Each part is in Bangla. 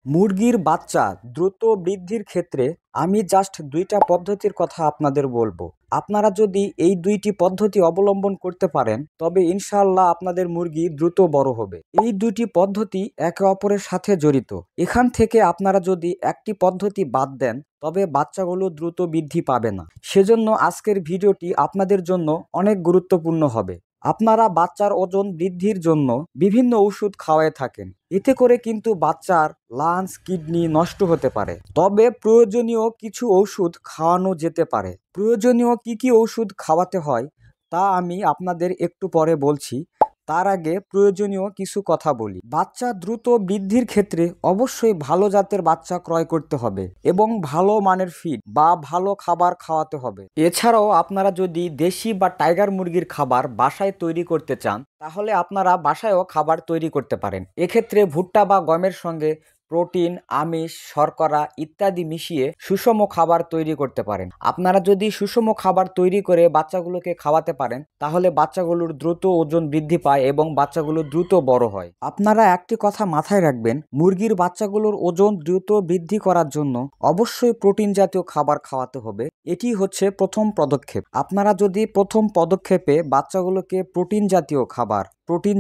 মুরগির বাচ্চা দ্রুত বৃদ্ধির ক্ষেত্রে আমি জাস্ট ২টা পদ্ধতির কথা আপনাদের বলবো। আপনারা যদি এই ২টি পদ্ধতি অবলম্বন করতে পারেন তবে ইনশাআল্লাহ আপনাদের মুরগি দ্রুত বড় হবে। এই ২টি পদ্ধতি একে অপরের সাথে জড়িত। এখান থেকে আপনারা যদি একটি পদ্ধতি বাদ দেন তবে বাচ্চাগুলো দ্রুত বৃদ্ধি পাবে না। সেজন্য আজকের ভিডিওটি আপনাদের জন্য অনেক গুরুত্বপূর্ণ হবে। আপনারা বাচ্চার ওজন বৃদ্ধির জন্য বিভিন্ন ওষুধ খাওয়ায় থাকেন, এতে করে কিন্তু বাচ্চার লাংস কিডনি নষ্ট হতে পারে। তবে প্রয়োজনীয় কিছু ওষুধ খাওয়ানো যেতে পারে। প্রয়োজনীয় কি ওষুধ খাওয়াতে হয় তা আমি আপনাদের একটু পরে বলছি। তার আগে প্রয়োজনীয় কিছু কথা বলি। বাচ্চা দ্রুত বৃদ্ধির ক্ষেত্রে অবশ্যই ভালো জাতের বাচ্চা ক্রয় করতে হবে এবং ভালো মানের ফিড বা ভালো খাবার খাওয়াতে হবে। এছাড়াও আপনারা যদি দেশি বা টাইগার মুরগির খাবার বাসায় তৈরি করতে চান তাহলে আপনারা বাসায়ও খাবার তৈরি করতে পারেন। এক্ষেত্রে ভুট্টা বা গমের সঙ্গে প্রোটিন, আমিষ, শর্করা ইত্যাদি মিশিয়ে সুষম খাবার তৈরি করতে পারেন। আপনারা যদি সুষম খাবার তৈরি করে বাচ্চাগুলোকে খাওয়াতে পারেন তাহলে বাচ্চাগুলোর দ্রুত ওজন বৃদ্ধি পায় এবং বাচ্চাগুলো দ্রুত বড় হয়। আপনারা একটি কথা মাথায় রাখবেন, মুরগির বাচ্চাগুলোর ওজন দ্রুত বৃদ্ধি করার জন্য অবশ্যই প্রোটিন জাতীয় খাবার খাওয়াতে হবে। এটি হচ্ছে প্রথম পদক্ষেপ। আপনারা যদি প্রথম পদক্ষেপে বাচ্চাগুলোকে প্রোটিন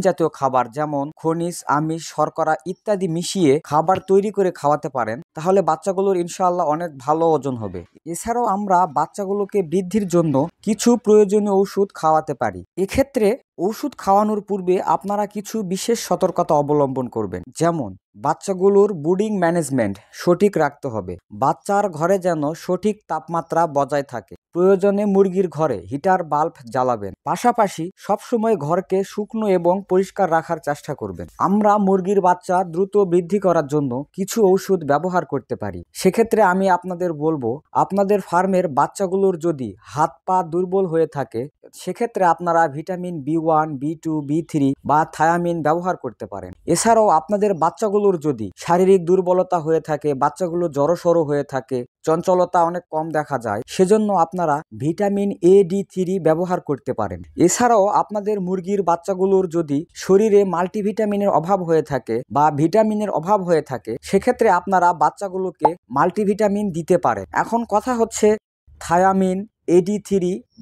জাতীয় খাবার যেমন খনিজ, আমিষ, শর্করা ইত্যাদি মিশিয়ে খাবার তৈরি করে খাওয়াতে পারেন তাহলে বাচ্চাগুলোর ইনশাআল্লাহ অনেক ভালো ওজন হবে। এছাড়াও আমরা বাচ্চাগুলোকে বৃদ্ধির জন্য কিছু প্রয়োজনীয় ওষুধ খাওয়াতে পারি। এক্ষেত্রে ওষুধ খাওয়ানোর পূর্বে আপনারা কিছু বিশেষ সতর্কতা অবলম্বন করবেন। যেমন বাচ্চাগুলোর ব্রুডিং ম্যানেজমেন্ট সঠিক রাখতে হবে। বাচ্চার ঘরে যেন সঠিক তাপমাত্রা বজায় থাকে। প্রয়োজনে মুরগির ঘরে হিটার বাল্ব জ্বালাবেন। পাশাপাশি সবসময় ঘরকে শুকনো এবং পরিষ্কার রাখার চেষ্টা করবেন। আমরা মুরগির বাচ্চা দ্রুত বৃদ্ধি করার জন্য কিছু ঔষধ ব্যবহার করতে পারি। সেক্ষেত্রে আমি আপনাদের বলবো, আপনাদের ফার্মের বাচ্চাগুলোর যদি হাত পা দুর্বল হয়ে থাকে সেক্ষেত্রে আপনারা ভিটামিন B1, B2, B3 বা থায়ামিন ব্যবহার করতে পারেন। এছাড়াও আপনাদের বাচ্চাগুলোর যদি শারীরিক দুর্বলতা হয়ে থাকে, বাচ্চাগুলো জড়সড় হয়ে থাকে, চঞ্চলতা অনেক কম দেখা যায়, সেজন্য আপনারা ভিটামিন A, D3 ব্যবহার করতে পারেন। এছাড়াও আপনাদের মুরগির বাচ্চাগুলোর যদি শরীরে মাল্টিভিটামিনের অভাব হয়ে থাকে বা ভিটামিনের অভাব হয়ে থাকে সেক্ষেত্রে আপনারা বাচ্চাগুলোকে মাল্টিভিটামিন দিতে পারেন। এখন কথা হচ্ছে থায়ামিন, AD3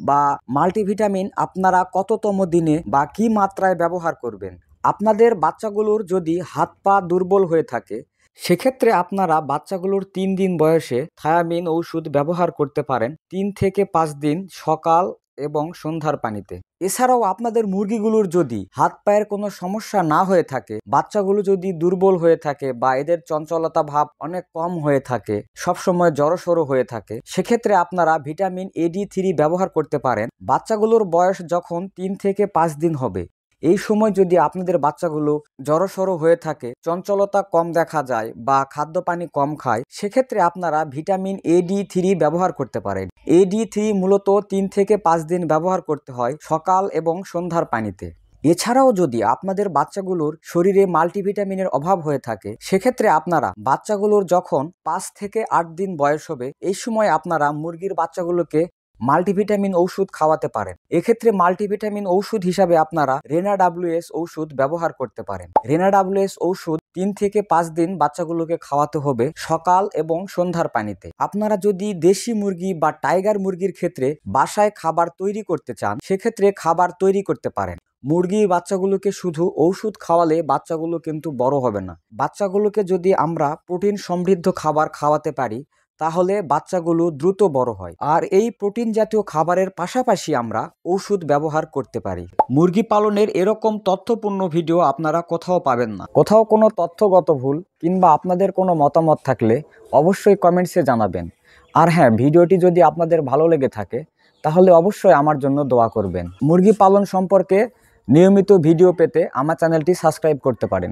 বা মাল্টিভিটামিন আপনারা কততম দিনে বা কি মাত্রায় ব্যবহার করবেন। আপনাদের বাচ্চাগুলোর যদি হাত পা দুর্বল হয়ে থাকে সেক্ষেত্রে আপনারা বাচ্চাগুলোর 3 দিন বয়সে থায়ামিন ঔষধ ব্যবহার করতে পারেন 3 থেকে 5 দিন সকাল এবং সন্ধ্যার পানিতে। এছাড়াও আপনাদের মুরগিগুলোর যদি হাত পায়ের কোনো সমস্যা না হয়ে থাকে, বাচ্চাগুলো যদি দুর্বল হয়ে থাকে বা এদের চঞ্চলতা ভাব অনেক কম হয়ে থাকে, সবসময় জড়সড় হয়ে থাকে, সেক্ষেত্রে আপনারা ভিটামিন AD3 ব্যবহার করতে পারেন। বাচ্চাগুলোর বয়স যখন 3 থেকে 5 দিন হবে এই সময় যদি আপনাদের বাচ্চাগুলো জড়সড় হয়ে থাকে, চঞ্চলতা কম দেখা যায় বা খাদ্য পানি কম খায় সেক্ষেত্রে আপনারা ভিটামিন AD3 ব্যবহার করতে পারেন। AD3 মূলত 3 থেকে 5 দিন ব্যবহার করতে হয় সকাল এবং সন্ধ্যার পানিতে। এছাড়াও যদি আপনাদের বাচ্চাগুলোর শরীরে মাল্টিভিটামিনের অভাব হয়ে থাকে সেক্ষেত্রে আপনারা বাচ্চাগুলোর যখন 5 থেকে 8 দিন বয়স হবে এই সময় আপনারা মুরগির বাচ্চাগুলোকে মাল্টিভিটামিন ঔষধ খাওয়াতে পারেন। এক্ষেত্রে মাল্টিভিটামিন ঔষধ হিসাবে আপনারা রেনা WS ঔষধ ব্যবহার করতে পারেন। রেনা WS ঔষধ 3 থেকে 5 দিন বাচ্চাগুলোকে খাওয়াতে হবে সকাল এবং সন্ধ্যার পানিতে। আপনারা যদি দেশি মুরগি বা টাইগার মুরগির ক্ষেত্রে বাসায় খাবার তৈরি করতে চান সেক্ষেত্রে খাবার তৈরি করতে পারেন। মুরগির বাচ্চাগুলোকে শুধু ঔষধ খাওয়ালে বাচ্চাগুলো কিন্তু বড় হবে না। বাচ্চাগুলোকে যদি আমরা প্রোটিন সমৃদ্ধ খাবার খাওয়াতে পারি তাহলে বাচ্চাগুলো দ্রুত বড় হয়। আর এই প্রোটিন জাতীয় খাবারের পাশাপাশি আমরা ওষুধ ব্যবহার করতে পারি। মুরগি পালনের এরকম তথ্যপূর্ণ ভিডিও আপনারা কোথাও পাবেন না। কোথাও কোনো তথ্যগত ভুল কিংবা আপনাদের কোনো মতামত থাকলে অবশ্যই কমেন্টসে জানাবেন। আর হ্যাঁ, ভিডিওটি যদি আপনাদের ভালো লেগে থাকে তাহলে অবশ্যই আমার জন্য দোয়া করবেন। মুরগি পালন সম্পর্কে নিয়মিত ভিডিও পেতে আমার চ্যানেলটি সাবস্ক্রাইব করতে পারেন।